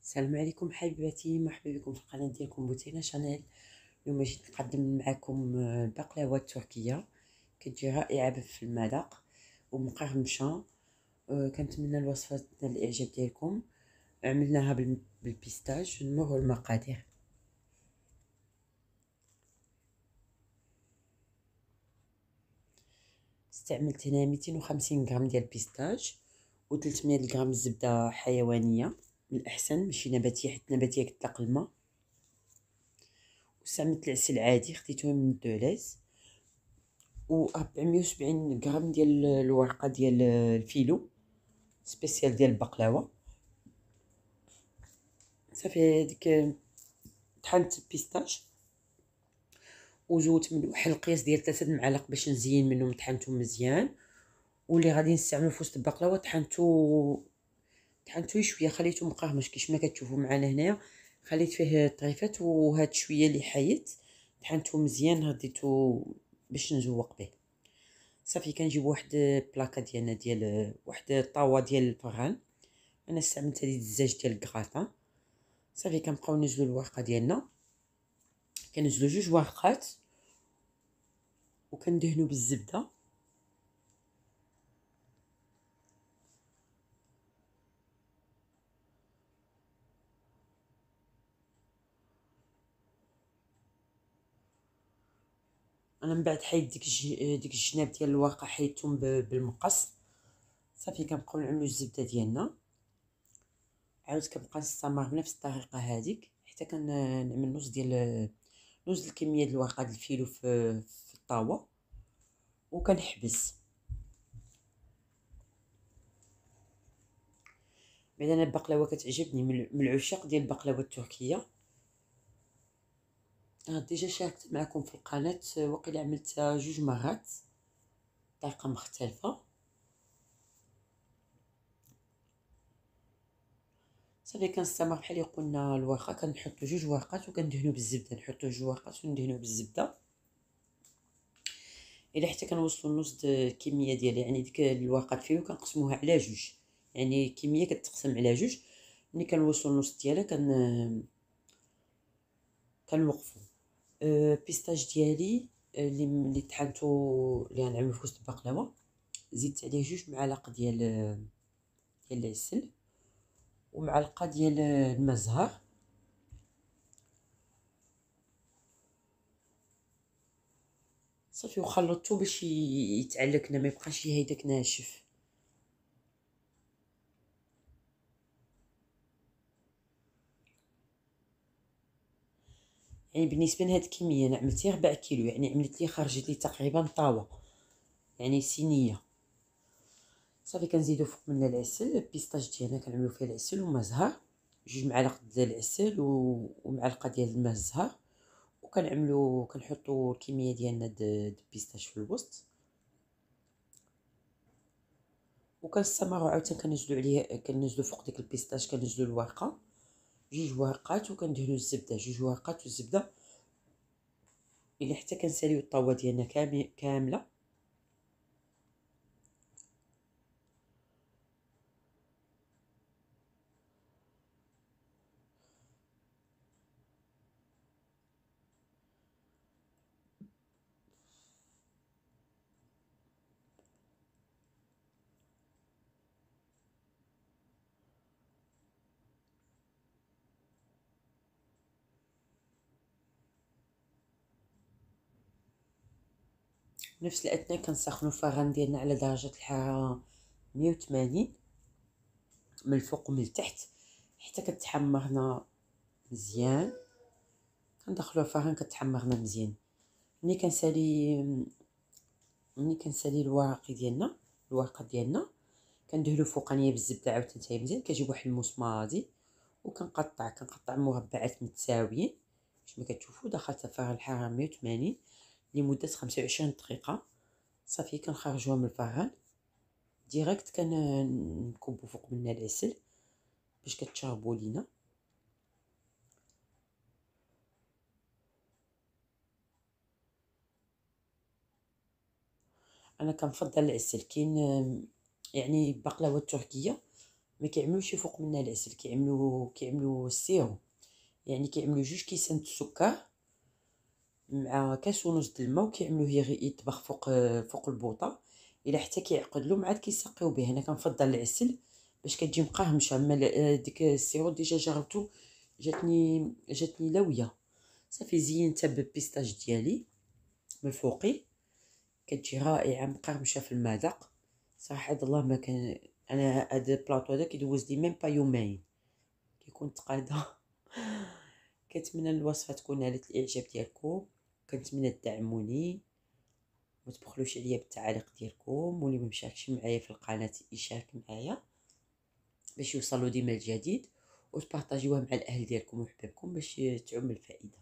السلام عليكم حبيباتي، مرحبا بكم في القناة ديالكم بوتينا شانيل. اليوم جيت نقدم معكم البقلاوة التركية، كتجي رائعة في المذاق ومقرمشة. كنتمنى الوصفة تنال الاعجاب ديالكم. عملناها بالبيستاج. نمر المقادير. استعملت هنا 250 غرام ديال البيستاج و 300 غرام زبدة حيوانية من الأحسن ماشي نباتية، حيت النباتية كتطلق الماء. واستعملت العسل عادي خديته من الدولاز، و 470 غرام ديال الورقه ديال الفيلو سبيسيال ديال البقلاوه. صافي هذيك طحنت البيستاش وزودت من واحد القياس ديال 3 معالق باش نزين منهم، طحنتهم مزيان. واللي غادي نستعملو في وسط البقلاوه طحنتو شويه، خليته مقرمش كيما كتشوفوا معنا هنايا. خليت فيه طريفات، وهاد شويه اللي حيت طحنتو مزيان رديتو باش نزوق به. صافي كنجيب واحد بلاكه ديالنا ديال واحد الطاوه ديال الفران. انا استعملت هذه الزاج ديال الكراطان. صافي كنبقاو نزلو الورقه ديالنا، كنزلو جوج ورقات وكندهنو بالزبده. انا من بعد حيد ديك الجناب ديال الورقه حيدتهم بالمقص. صافي كنبقاو نعملو الزبده ديالنا، عاود كنبقى نستمر بنفس الطريقه هذيك حتى كنعمل نص الكميه ديال الورقه ديال الفيلو في الطاوه وكنحبس. بعد انا البقلاوه كتعجبني من العشاق ديال البقلاوه التركيه. ديجا شاركت معكم في القناه، وقيلا عملتها جوج مرات بطريقه مختلفه. صافي كنستمر بحال اللي قلنا الورقه، كنحطو جوج ورقات وكندهنو بالزبده، نحطو جوج ورقات وندهنو بالزبده الى حتى كنوصلوا لنص الكميه ديال، يعني ديك الورقات فيه كنقسموها على جوج، يعني كميه كتقسم على جوج. ملي كنوصلوا لنص ديالها كنوقفوا. بيستاج ديالي اللي طحنتو اللي غنعملو في وسط البقلاوه، زدت عليه جوج معالق ديال العسل ومعلقه ديال الماء الزهر. صافي وخلطته باش يتعلكنا، ما يبقاش هيداك ناشف. يعني بالنسبه لهاد الكميه انا عملت ربع كيلو، يعني عملت لي خرجت لي تقريبا طاوه، يعني صينيه. صافي كنزيدو فوق منها العسل. البيستاج ديالنا كنعملو فيه العسل وماء زهر، جوج معالق ديال العسل ومعلقه ديال الماء الزهر، كنحطو الكميه ديالنا البيستاج في الوسط، وكنستمرو عاوتاني كنزلو عليه، كنزلو فوق ديك البيستاج كنزلو الورقه جوج ورقات وكندهنو الزبده جوج ورقات والزبده الى حتى كنساليو الطاوه ديالنا كامله. نفس الاثناء كنسخنو الفران ديالنا على درجه الحراره 180 من الفوق ومن التحت حتى كتحمرنا مزيان. كندخلوها الفران كتحمرنا مزيان. ملي كنسالي الورقه ديالنا كندهنو فوقانيه بالزبده عاوتاني حتى هي مزيان. كنجيب واحد المسماضي وكنقطع مربعات متساويين باش ما كتشوفوا. دخلتها في الحراره 180 لمده 25 دقيقه. صافي كنخرجوها من الفران ديريكت، كنكبو فوق منها العسل باش كتشربوا لينا. انا كنفضل العسل. كاين يعني البقلاوه التركيه ما كيعملوش فوق منها العسل، كيعملوا السيرو، يعني كيعملوا 2 كيسان السكر مع كاس ونص د الماء، وكيعملوه يطبخ فوق البوطه الى حتى كيعقد له، مع كيسقيو به. انا كنفضل العسل باش كتجي مقهمشه، اما ديك السيرو ديجا جربتو جاتني لاويه. صافي زينتها بالبيستاج ديالي من الفوقي، كتجي رائعه مقرمشه في المذاق. صراحه هاد الله ما كان، انا هاد البلاطو هذا كيدوز لي ميم با يومين كيكون تقاده. كنتمنى الوصفه تكون نالت الاعجاب ديالكم، كنتمنى تدعموني وتبخلوش عليا بالتعاليق ديالكم، واللي ما مشاركش معايا في القناه يشارك معايا باش يوصلوا ديما الجديد، وتبارطاجيوها مع الاهل ديالكم وحبابكم باش تعم الفائده.